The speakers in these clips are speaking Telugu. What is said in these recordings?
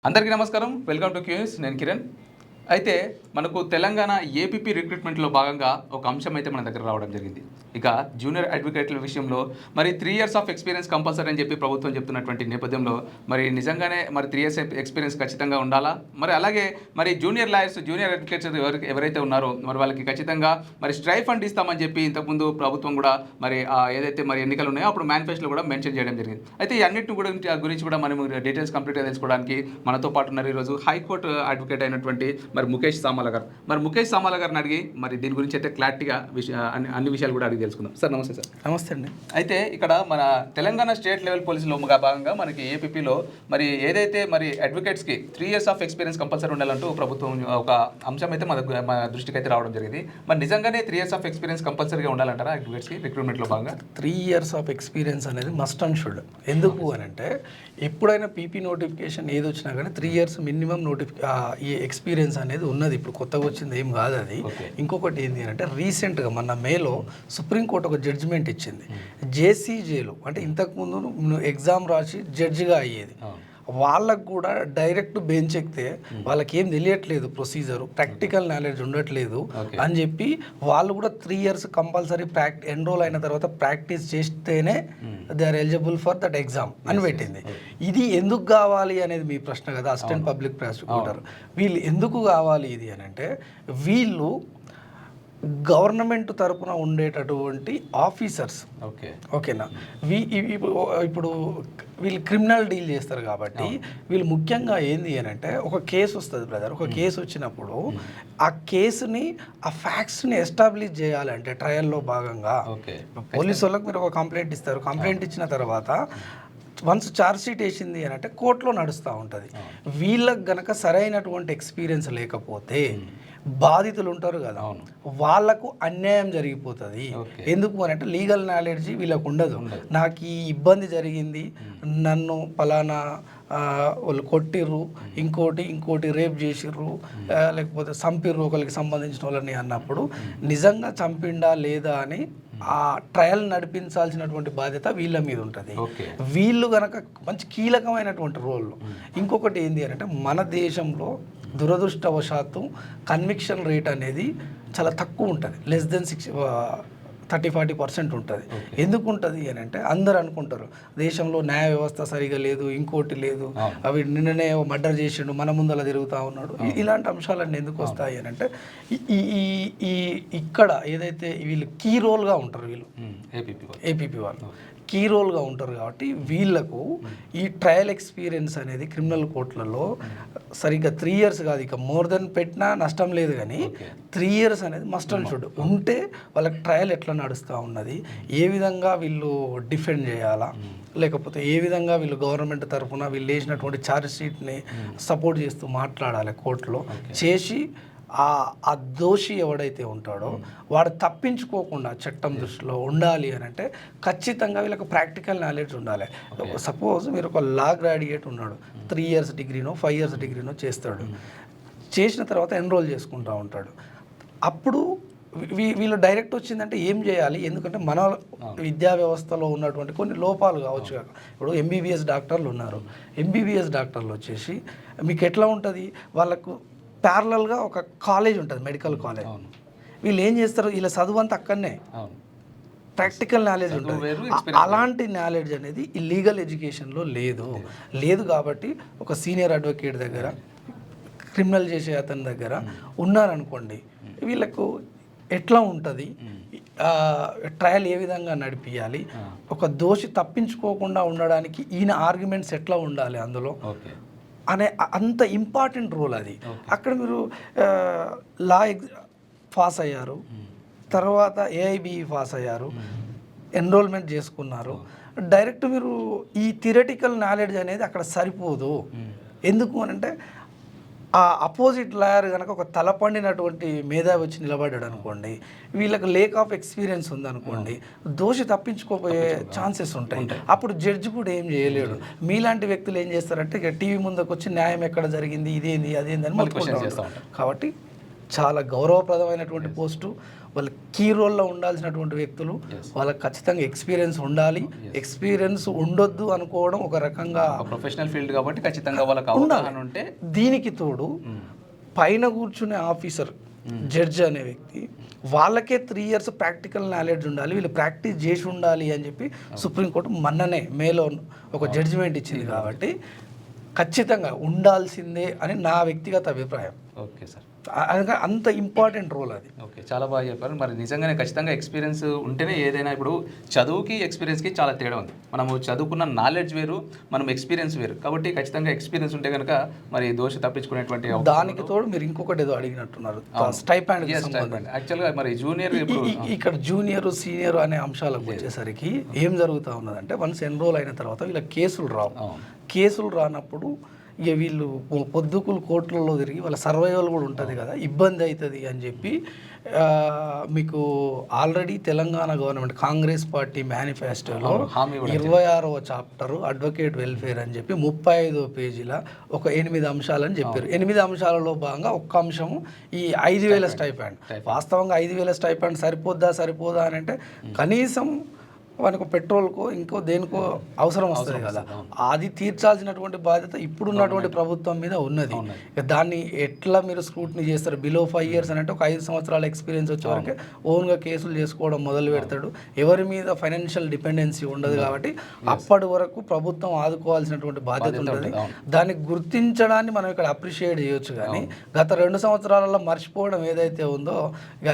అందరికీ నమస్కారం. Welcome to Qs. నేను కిరణ్. అయితే మనకు తెలంగాణ ఏపీపీ రిక్రూట్మెంట్లో భాగంగా ఒక అంశం అయితే మన దగ్గర రావడం జరిగింది. ఇక జూనియర్ అడ్వకేట్ల విషయంలో మరి 3 years ఆఫ్ ఎక్స్పీరియన్స్ కంపల్సరీ అని చెప్పి ప్రభుత్వం చెప్తున్నటువంటి నేపథ్యంలో మరి నిజంగానే మరి 3 years ఎక్స్పీరియన్స్ ఖచ్చితంగా ఉండాలా? మరి అలాగే మరి జూనియర్ లాయర్స్, జూనియర్ అడ్వకేట్స్ ఎవరైతే ఉన్నారో మరి వాళ్ళకి ఖచ్చితంగా మరి స్ట్రైఫ్ ఫండ్ ఇస్తామని చెప్పి ఇంతకుముందు ప్రభుత్వం కూడా మరి ఏదైతే మరి ఎన్నికలు ఉన్నాయో అప్పుడు మేనిఫెస్టోలో కూడా మెన్షన్ చేయడం జరిగింది. అయితే ఈ అన్నింటిని కూడా గురించి కూడా మనం డీటెయిల్స్ కంప్లీట్గా తెలుసుకోవడానికి మనతో పాటు ఉన్నారు ఈరోజు హైకోర్టు అడ్వకేట్ అయినటువంటి మరి ముఖేష్ సామాల గారు. మరి ముఖేష్ సామాల గారిని అడిగి మరి దీని గురించి అయితే క్లారిటీగా అన్ని విషయాలు కూడా అడిగి తెలుసుకుందాం. సార్ నమస్తే. సార్ నమస్తే అండి. అయితే ఇక్కడ మన తెలంగాణ స్టేట్ లెవెల్ పోలీసులో భాగంగా మనకి ఏపీపీలో మరి ఏదైతే మరి అడ్వకేట్స్కి 3 years ఆఫ్ ఎక్స్పీరియన్స్ కంపల్సరీ ఉండాలంటూ ప్రభుత్వం ఒక అంశం అయితే మన దృష్టికి అయితే రావడం జరిగింది. మరి నిజంగానే 3 years ఆఫ్ ఎక్స్పీరియన్స్ కంపల్సరీగా ఉండాలంటారా అడ్వకేట్స్కి రిక్రూట్మెంట్లో భాగంగా? 3 years ఆఫ్ ఎక్స్పీరియన్స్ అనేది మస్ట్ అండ్ షుడ్. ఎందుకు అని అంటే ఎప్పుడైనా పీపీ నోటిఫికేషన్ ఏది వచ్చినా కానీ 3 years మినిమం ఈ ఎక్స్పీరియన్స్ అనేది ఉన్నది. ఇప్పుడు కొత్తగా వచ్చింది ఏం కాదు అది. ఇంకొకటి ఏంటి అంటే రీసెంట్గా మన మేలో సుప్రీంకోర్టు ఒక జడ్జిమెంట్ ఇచ్చింది. జేసీజేలు అంటే ఇంతకుముందు ఎగ్జామ్ రాసి జడ్జిగా అయ్యేది వాళ్ళకు కూడా డైరెక్ట్ బెంచ్ ఎక్కితే వాళ్ళకి ఏం తెలియట్లేదు, ప్రొసీజర్ ప్రాక్టికల్ నాలెడ్జ్ ఉండట్లేదు అని చెప్పి వాళ్ళు కూడా 3 years కంపల్సరీ ఎన్రోల్ అయిన తర్వాత ప్రాక్టీస్ చేస్తేనే they are eligible for that exam అని పెట్టింది. ఇది ఎందుకు కావాలి అనేది మీ ప్రశ్న కదా, అసిస్టెంట్ పబ్లిక్ ప్రాసిక్యూటర్. వీళ్ళు ఎందుకు కావాలి ఇది అని అంటే వీళ్ళు గవర్నమెంట్ తరపున ఉండేటటువంటి ఆఫీసర్స్. ఓకేనా, ఇప్పుడు వీళ్ళు క్రిమినల్ డీల్ చేస్తారు కాబట్టి వీళ్ళు ముఖ్యంగా ఏంది అని అంటే ఒక కేసు వస్తుంది బ్రదర్. ఒక కేసు వచ్చినప్పుడు ఆ కేసుని ఆ ఫ్యాక్ట్స్ని ఎస్టాబ్లిష్ చేయాలంటే ట్రయల్లో భాగంగా పోలీసు వాళ్ళకి మీరు ఒక కంప్లైంట్ ఇస్తారు. కంప్లైంట్ ఇచ్చిన తర్వాత వన్స్ ఛార్జ్ షీట్ వేసింది అని అంటే కోర్టులో నడుస్తూ ఉంటుంది. వీళ్ళకి గనక సరైనటువంటి ఎక్స్పీరియన్స్ లేకపోతే బాధితులు ఉంటారు కదా, వాళ్లకు అన్యాయం జరిగిపోతుంది. ఎందుకు అని అంటే లీగల్ నాలెడ్జ్ వీళ్ళకు ఉండదు. నాకు ఈ ఇబ్బంది జరిగింది, నన్ను పలానా వాళ్ళు కొట్టిర్రు, ఇంకోటి రేప్ చేసిర్రు, లేకపోతే చంపిర్రు ఒకరికి సంబంధించిన వాళ్ళని అన్నప్పుడు నిజంగా చంపిండా లేదా అని ఆ ట్రయల్ నడిపించాల్సినటువంటి బాధ్యత వీళ్ళ మీద ఉంటుంది. వీళ్ళు కనుక మంచి కీలకమైనటువంటి రోల్. ఇంకొకటి ఏంటి అని అంటే మన దేశంలో దురదృష్టవశాత్తు కన్విక్షన్ రేట్ అనేది చాలా తక్కువ ఉంటుంది, లెస్ దెన్ 30-40% ఉంటుంది. ఎందుకు ఉంటుంది అని అంటే అందరు అనుకుంటారు దేశంలో న్యాయ వ్యవస్థ సరిగా లేదు, ఇంకోటి లేదు, అవి నిన్ననే మర్డర్ చేసిండు, మన ముందర తిరుగుతూ ఉన్నాడు. ఇలాంటి అంశాలన్నీ ఎందుకు వస్తాయి అని అంటే ఇక్కడ ఏదైతే వీళ్ళు కీ రోల్గా ఉంటారు, వీళ్ళు ఏపీపీ వాళ్ళు కీ రోల్గా ఉంటారు కాబట్టి వీళ్లకు ఈ ట్రయల్ ఎక్స్పీరియన్స్ అనేది క్రిమినల్ కోర్టులలో సరిగ్గా 3 years కాదు, ఇక మోర్ దెన్ పెట్టినా నష్టం లేదు. కానీ 3 years అనేది మస్ట్ అండ్ షుడ్ ఉంటే వాళ్ళకి ట్రయల్ ఎట్లా నడుస్తూ ఉన్నది, ఏ విధంగా వీళ్ళు డిఫెండ్ చేయాలా, లేకపోతే ఏ విధంగా వీళ్ళు గవర్నమెంట్ తరఫున వీళ్ళు వేసినటువంటి ఛార్జ్ షీట్ని సపోర్ట్ చేస్తూ మాట్లాడాలి కోర్టులో చేసి ఆ దోషి ఎవడైతే ఉంటాడో వాడు తప్పించుకోకుండా చట్టం దృష్టిలో ఉండాలి అని అంటే ఖచ్చితంగా వీళ్ళకి ప్రాక్టికల్ నాలెడ్జ్ ఉండాలి. సపోజ్ మీరు ఒక లా గ్రాడ్యుయేట్ ఉన్నాడు, 3 years డిగ్రీనో 5 years డిగ్రీనో చేస్తాడు, చేసిన తర్వాత ఎన్రోల్ చేసుకుంటూ ఉంటాడు. అప్పుడు వీళ్ళు డైరెక్ట్ వచ్చిందంటే ఏం చేయాలి, ఎందుకంటే మన విద్యా వ్యవస్థలో ఉన్నటువంటి కొన్ని లోపాలు కావచ్చు. ఇప్పుడు ఎంబీబీఎస్ డాక్టర్లు ఉన్నారు, ఎంబీబీఎస్ డాక్టర్లు వచ్చేసి మీకు ఎట్లా ఉంటుంది, వాళ్ళకు ప్యారలల్గా ఒక కాలేజ్ ఉంటుంది, మెడికల్ కాలేజ్. వీళ్ళు ఏం చేస్తారు, వీళ్ళ చదువు అంతా అక్కడనే, ప్రాక్టికల్ నాలెడ్జ్ ఉంటుంది. అలాంటి నాలెడ్జ్ అనేది ఈ లీగల్ ఎడ్యుకేషన్లో లేదు కాబట్టి ఒక సీనియర్ అడ్వకేట్ దగ్గర, క్రిమినల్ చేసే అతని దగ్గర ఉన్నారనుకోండి, వీళ్ళకు ఎట్లా ఉంటుంది, ట్రయల్ ఏ విధంగా నడిపించాలి, ఒక దోషి తప్పించుకోకుండా ఉండడానికి ఈయన ఆర్గ్యుమెంట్స్ ఎట్లా ఉండాలి అందులో అనే అంత ఇంపార్టెంట్ రోల్ అది. అక్కడ మీరు లా పాస్ అయ్యారు, తర్వాత ఏఐబిఈ పాస్ అయ్యారు, ఎన్రోల్మెంట్ చేసుకున్నారు, డైరెక్ట్ మీరు ఈ థియరిటికల్ నాలెడ్జ్ అనేది అక్కడ సరిపోదు. ఎందుకు అని అంటే ఆ అపోజిట్ లాయర్ కనుక ఒక తలపండినటువంటి మేధావి వచ్చి నిలబడ్డాడు అనుకోండి, వీళ్ళకి లేక్ ఆఫ్ ఎక్స్పీరియన్స్ ఉందనుకోండి, దోషి తప్పించుకోపోయే ఛాన్సెస్ ఉంటాయి. అప్పుడు జడ్జి కూడా ఏం చేయలేడు. మీలాంటి వ్యక్తులు ఏం చేస్తారంటే ఇక టీవీ ముందుకు వచ్చి న్యాయం ఎక్కడ జరిగింది, ఇదేంది అదేంది అని మొత్తుకుంటారు. కాబట్టి చాలా గౌరవప్రదమైనటువంటి పోస్టు, వాళ్ళ కీ రోల్లో ఉండాల్సినటువంటి వ్యక్తులు వాళ్ళకి ఖచ్చితంగా ఎక్స్పీరియన్స్ ఉండాలి. ఎక్స్పీరియన్స్ ఉండొద్దు అనుకోవడం ఒక రకంగా ప్రొఫెషనల్ ఫీల్డ్ కాబట్టి ఖచ్చితంగా వాళ్ళకి అవగాహన ఉంటే. దీనికి తోడు పైన కూర్చునే ఆఫీసర్ జడ్జ్ అనే వ్యక్తి వాళ్ళకే 3 years ప్రాక్టికల్ నాలెడ్జ్ ఉండాలి, వీళ్ళు ప్రాక్టీస్ చేసి ఉండాలి అని చెప్పి సుప్రీంకోర్టు మొన్ననే మేలో ఒక జడ్జిమెంట్ ఇచ్చింది. కాబట్టి ఖచ్చితంగా ఉండాల్సిందే అని నా వ్యక్తిగత అభిప్రాయం. ఓకే సార్, అంత ఇంపార్టెంట్ రోల్ అది. ఓకే, చాలా బాగా చెప్పారు. మరి నిజంగానే ఖచ్చితంగా ఎక్స్పీరియన్స్ ఉంటేనే ఏదైనా. ఇప్పుడు చదువుకి ఎక్స్పీరియన్స్కి చాలా తేడా ఉంది. మనము చదువుకున్న నాలెడ్జ్ వేరు, మనం ఎక్స్పీరియన్స్ వేరు. కాబట్టి ఖచ్చితంగా ఎక్స్పీరియన్స్ ఉంటే కనుక మరి దోష తప్పించుకునేటువంటి దానికి తోడు మీరు ఇంకొకటి ఏదో అడిగినట్టున్నారు, స్టైపాండ్. యాక్చువల్గా మరి జూనియర్ ఇక్కడ జూనియర్ సీనియర్ అనే అంశాలకు వచ్చేసరికి ఏం జరుగుతూ ఉన్నదంటే వన్స్ ఎన్రోల్ అయిన తర్వాత వీళ్ళ కేసులు రావు. కేసులు రానప్పుడు ఇక వీళ్ళు పొద్దుకులు కోర్టులలో తిరిగి వాళ్ళ సర్వైవల్ కూడా ఉంటుంది కదా, ఇబ్బంది అవుతుంది అని చెప్పి మీకు already Telangana government Congress party మేనిఫెస్టోలో 26వ చాప్టరు అడ్వకేట్ వెల్ఫేర్ అని చెప్పి 35వ పేజీల ఒక 8 అంశాలని చెప్పారు. 8 అంశాలలో భాగంగా ఒక్క అంశము ఈ 5,000 స్టైపాండ్. వాస్తవంగా 5,000 స్టైపాండ్ సరిపోదా అని అంటే కనీసం మనకు పెట్రోల్కో ఇంకో దేనికో అవసరం వస్తుంది కదా, అది తీర్చాల్సినటువంటి బాధ్యత ఇప్పుడున్నటువంటి ప్రభుత్వం మీద ఉన్నది. దాన్ని ఎట్లా మీరు స్క్రూటినీ చేస్తారు? బిలో 5 years అని అంటే ఒక 5 సంవత్సరాల ఎక్స్పీరియన్స్ వచ్చే వరకే ఓన్గా కేసులు చేసుకోవడం మొదలు పెడతాడు. ఎవరి మీద ఫైనాన్షియల్ డిపెండెన్సీ ఉండదు. కాబట్టి అప్పటి వరకు ప్రభుత్వం ఆదుకోవాల్సినటువంటి బాధ్యత ఉంటుంది. దాన్ని గుర్తించడాన్ని మనం ఇక్కడ అప్రిషియేట్ చేయొచ్చు. కానీ గత 2 సంవత్సరాలలో మర్చిపోవడం ఏదైతే ఉందో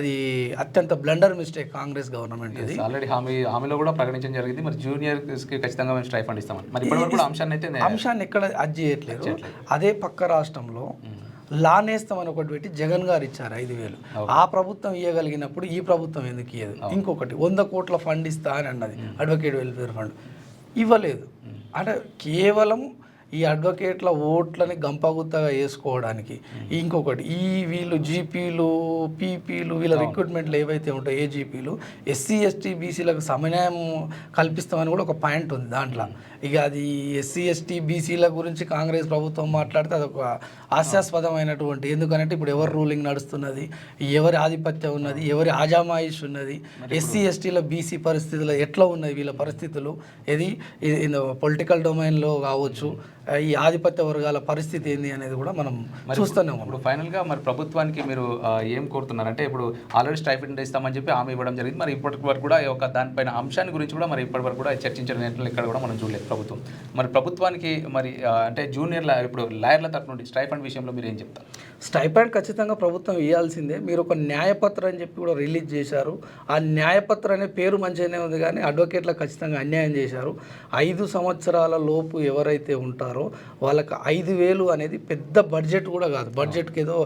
అది అత్యంత బ్లండర్ మిస్టేక్ కాంగ్రెస్ గవర్నమెంట్. ఇది ఆల్రెడీ హామీలో కూడా ప్రకటించడం జరిగింది. మరి జూనియర్స్కి ఖచ్చితంగా మేము స్టైఫండ్ ఇస్తామని. మరి ఇప్పటివరకు కూడా అంశాన్ని ఎక్కడ అది చేయట్లేదు. అదే పక్క రాష్ట్రంలో లా నేస్తం అని ఒకటి పెట్టి జగన్ గారు ఇచ్చారు 5,000. ఆ ప్రభుత్వం ఇవ్వగలిగినప్పుడు ఈ ప్రభుత్వం ఎందుకు ఇవ్వదు? ఇంకొకటి 100 కోట్ల ఫండ్ ఇస్తా అని అన్నది, అడ్వకేట్ వెల్ఫేర్ ఫండ్ ఇవ్వలేదు. అంటే కేవలం ఈ అడ్వకేట్ల ఓట్లని గంపగుత్తగా వేసుకోవడానికి. ఇంకొకటి వీళ్ళు జీపీలు పీపీలు వీళ్ళ రిక్రూట్మెంట్లు ఏవైతే ఉంటాయో ఏజీపీలు ఎస్సీ ఎస్టీ బీసీలకు సమన్వయం కల్పిస్తామని కూడా ఒక పాయింట్ ఉంది దాంట్లో. ఇక అది ఎస్సీ ఎస్టీ బీసీల గురించి కాంగ్రెస్ ప్రభుత్వం మాట్లాడితే అదొక హాస్యాస్పదమైనటువంటి. ఎందుకంటే ఇప్పుడు ఎవరు రూలింగ్ నడుస్తున్నది, ఎవరి ఆధిపత్యం ఉన్నది, ఎవరి ఆజామాయిష్ ఉన్నది, ఎస్సీ ఎస్టీల బీసీ పరిస్థితులు ఎట్లా ఉన్నది, వీళ్ళ పరిస్థితులు ఏది పొలిటికల్ డొమైన్లో కావచ్చు, ఈ ఆధిపత్య వర్గాల పరిస్థితి ఏంది అనేది కూడా మనం చూస్తున్నాం. ఇప్పుడు ఫైనల్గా మరి ప్రభుత్వానికి మీరు ఏం కోరుతున్నారు అంటే, ఇప్పుడు ఆల్రెడీ స్టైఫండ్ ఇస్తామని చెప్పి హామీ ఇవ్వడం జరిగింది. మరి ఇప్పటి వరకు కూడా ఒక దానిపైన అంశాన్ని గురించి కూడా మరి ఇప్పటి వరకు కూడా చర్చించడం ఇక్కడ కూడా మనం చూడలేదు ప్రభుత్వం. మరి ప్రభుత్వానికి మరి అంటే జూనియర్ల ఇప్పుడు లాయర్ల తరఫు నుండి స్టైఫండ్ విషయంలో మీరు ఏం చెప్తారు? స్టైఫండ్ ఖచ్చితంగా ప్రభుత్వం ఇవ్వాల్సిందే. మీరు ఒక న్యాయపత్రం అని చెప్పి కూడా రిలీజ్ చేశారు. ఆ న్యాయపత్రం అనే పేరు మంచిగానే ఉంది, కానీ అడ్వకేట్లకు ఖచ్చితంగా అన్యాయం చేశారు. 5 సంవత్సరాల లోపు ఎవరైతే ఉంటారో వాళ్ళకి 5,000 అనేది పెద్ద బడ్జెట్ కూడా కాదు. బడ్జెట్కి ఏదో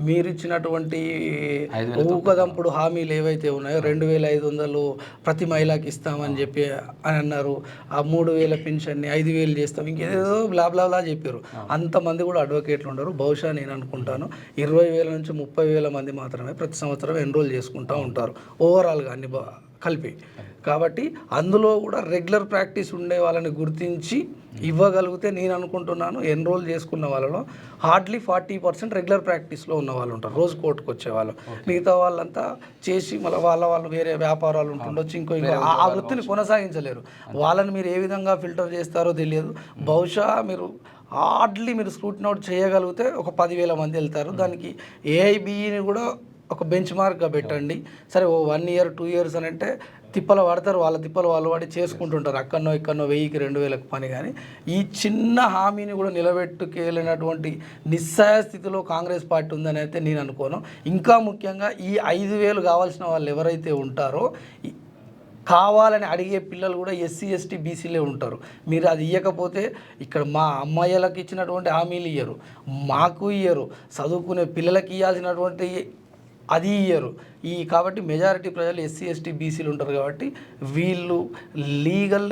మీరు ఇచ్చినటువంటి ఊకదంపుడు హామీలు ఏవైతే ఉన్నాయో 2,500 ప్రతి మహిళకి ఇస్తామని చెప్పి అని అన్నారు. ఆ 3,000 పెన్షన్ని 5,000 చేస్తాం, ఇంకేదో బ్లాబ్లా చెప్పారు. అంతమంది కూడా అడ్వకేట్లు ఉండరు. బహుశా నేను అనుకుంటాను 20,000 నుంచి 30,000 మంది మాత్రమే ప్రతి సంవత్సరం ఎన్రోల్ చేసుకుంటూ ఉంటారు ఓవరాల్గా అన్ని కలిపి. కాబట్టి అందులో కూడా రెగ్యులర్ ప్రాక్టీస్ ఉండే వాళ్ళని గుర్తించి ఇవ్వగలిగితే నేను అనుకుంటున్నాను ఎన్రోల్ చేసుకున్న వాళ్ళలో హార్డ్లీ 40% రెగ్యులర్ ప్రాక్టీస్లో ఉన్న వాళ్ళు ఉంటారు, రోజు కోర్టుకు వచ్చేవాళ్ళు. మిగతా వాళ్ళంతా చేసి మళ్ళీ వాళ్ళు వేరే వ్యాపారాలు ఉంటుండొచ్చు, ఇంకో ఆ వృత్తిని కొనసాగించలేరు. వాళ్ళని మీరు ఏ విధంగా ఫిల్టర్ చేస్తారో తెలియదు. బహుశా మీరు హార్డ్లీ మీరు స్క్రూటినీ అవుట్ చేయగలిగితే ఒక 10,000 మంది వెళ్తారు. దానికి ఏఐబిఈని కూడా ఒక బెంచ్ మార్క్గా పెట్టండి. సరే 1 year 2 years అని అంటే తిప్పలు పడతారు, వాళ్ళ తిప్పలు వాళ్ళు పడి చేసుకుంటుంటారు. అక్కడనో ఇక్కడనో 1000కి 2,000కి పని. కానీ ఈ చిన్న హామీని కూడా నిలబెట్టుకెళ్ళినటువంటి నిస్సహాయ స్థితిలో కాంగ్రెస్ పార్టీ ఉందని అయితే నేను అనుకోను. ఇంకా ముఖ్యంగా ఈ 5,000 కావాల్సిన వాళ్ళు ఎవరైతే ఉంటారో కావాలని అడిగే పిల్లలు కూడా ఎస్సీ ఎస్టీ బీసీలే ఉంటారు. మీరు అది ఇవ్వకపోతే ఇక్కడ మా అమ్మాయిలకు ఇచ్చినటువంటి హామీలు ఇయ్యరు, మాకు ఇయ్యరు, చదువుకునే పిల్లలకి ఇవ్వాల్సినటువంటి అది ఇయ్యరు. కాబట్టి మెజారిటీ ప్రజలు ఎస్సీ ఎస్టీ బీసీలు ఉంటారు. కాబట్టి వీళ్ళు లీగల్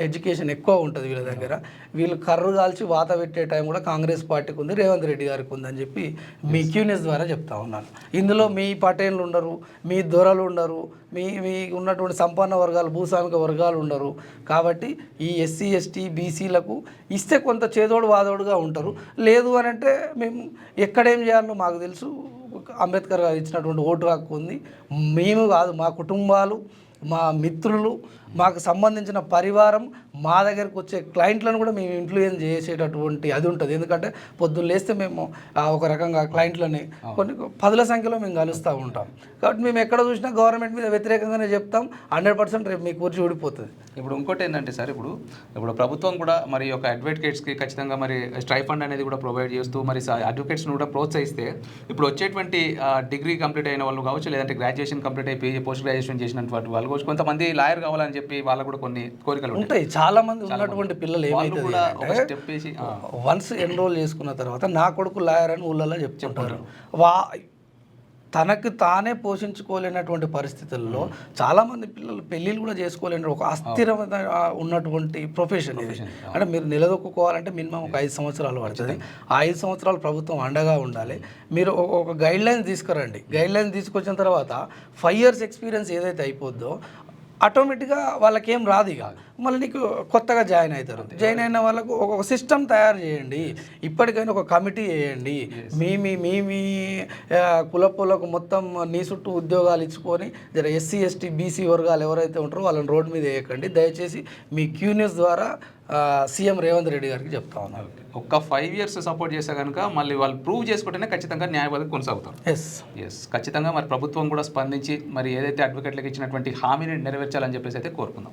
ఎడ్యుకేషన్ ఎక్కువ ఉంటుంది వీళ్ళ దగ్గర. వీళ్ళు కర్రు కాల్చి వాత పెట్టే టైం కూడా కాంగ్రెస్ పార్టీకి ఉంది, రేవంత్ రెడ్డి గారికి ఉందని చెప్పి మీ క్యూనియస్ ద్వారా చెప్తా ఉన్నాను. ఇందులో మీ పటేన్లు ఉండరు, మీ దొరలు ఉండరు, మీ ఉన్నటువంటి సంపన్న వర్గాలు భూస్వామిక వర్గాలు ఉండరు. కాబట్టి ఈ ఎస్సీ ఎస్టీ బీసీలకు ఇస్తే కొంత చేదోడు వాదోడుగా ఉంటారు. లేదు అని అంటే మేము ఎక్కడేం చేయాలో మాకు తెలుసు, అంబేద్కర్ గారు ఇచ్చినటువంటి ఓటు హక్కు ఉంది. మేము కాదు, మా కుటుంబాలు, మా మిత్రులు, మాకు సంబంధించిన పరివారం, మా దగ్గరకు వచ్చే క్లయింట్లను కూడా మేము ఇన్ఫ్లుయెన్స్ చేసేటటువంటి అది ఉంటుంది. ఎందుకంటే పొద్దున్న లేస్తే మేము ఒక రకంగా క్లయింట్లని కొన్ని పదుల సంఖ్యలో మేము కలుస్తూ ఉంటాం. కాబట్టి మేము ఎక్కడ చూసినా గవర్నమెంట్ మీద వ్యతిరేకంగానే చెప్తాం. 100% రేపు మీ కూర్చి ఊడిపోతుంది. ఇప్పుడు ఇంకోటి ఏంటంటే సార్, ఇప్పుడు ప్రభుత్వం కూడా మరి ఒక అడ్వకేట్స్కి ఖచ్చితంగా మరి స్ట్రైఫండ్ అనేది కూడా ప్రొవైడ్ చేస్తూ మరి అడ్వకేట్స్ని కూడా ప్రోత్సహిస్తే ఇప్పుడు వచ్చేటువంటి డిగ్రీ కంప్లీట్ అయిన వాళ్ళు కావచ్చు, లేదంటే గ్రాడ్యుయేషన్ కంప్లీట్ అయిపోయి పోస్ట్ గ్రాడ్యుయేషన్ చేసినటువంటి వాళ్ళు కావచ్చు, కొంతమంది లాయర్ కావాలని చెప్పి వాళ్ళకు కూడా కొన్ని కోరికలు ఉంటాయి. చాలా మంది ఉన్నటువంటి పిల్లలు ఏమైతే వన్స్ ఎన్రోల్ చేసుకున్న తర్వాత నా కొడుకు లాయర్ అని ఊళ్ళలో చెప్తుంటారు. తనకు తానే పోషించుకోలేనటువంటి పరిస్థితుల్లో చాలామంది పిల్లలు పెళ్ళిళ్ళు కూడా చేసుకోలేని ఒక అస్థిరమైన ఉన్నటువంటి ప్రొఫెషన్ ఇది. అంటే మీరు నిలదొక్కుకోవాలంటే మినిమం ఒక 5 సంవత్సరాలు పడుతుంది. ఆ 5 సంవత్సరాలు ప్రభుత్వం అండగా ఉండాలి. మీరు ఒక గైడ్ లైన్ తీసుకురండి. గైడ్ లైన్ తీసుకొచ్చిన తర్వాత 5 years ఎక్స్పీరియన్స్ ఏదైతే అయిపోద్దో ఆటోమేటిక్గా వాళ్ళకి ఏం రాదు. ఇక మళ్ళీ నీకు కొత్తగా జాయిన్ అవుతారు. జాయిన్ అయిన వాళ్ళకు ఒక సిస్టమ్ తయారు చేయండి. ఇప్పటికైనా ఒక కమిటీ వేయండి. మీ కులపులకు మొత్తం నీ చుట్టూ ఉద్యోగాలు ఇచ్చుకొని జర ఎస్సీ ఎస్టీ బీసీ వర్గాలు ఎవరైతే ఉంటారో వాళ్ళని రోడ్డు మీద వేయకండి. దయచేసి మీ క్యూన్యూస్ ద్వారా సీఎం రేవంత్ రెడ్డి గారికి చెప్తా ఉన్నారు. ఒక్క 5 years సపోర్ట్ చేస్తే కనుక మళ్ళీ వాళ్ళు ప్రూవ్ చేసుకుంటేనే ఖచ్చితంగా న్యాయవాదం కొనసాగుతారు. ఎస్ ఖచ్చితంగా మరి ప్రభుత్వం కూడా స్పందించి మరి ఏదైతే అడ్వకేట్లకు ఇచ్చినటువంటి హామీని నెరవేర్చాలని చెప్పేసి అయితే కోరుకుందాం.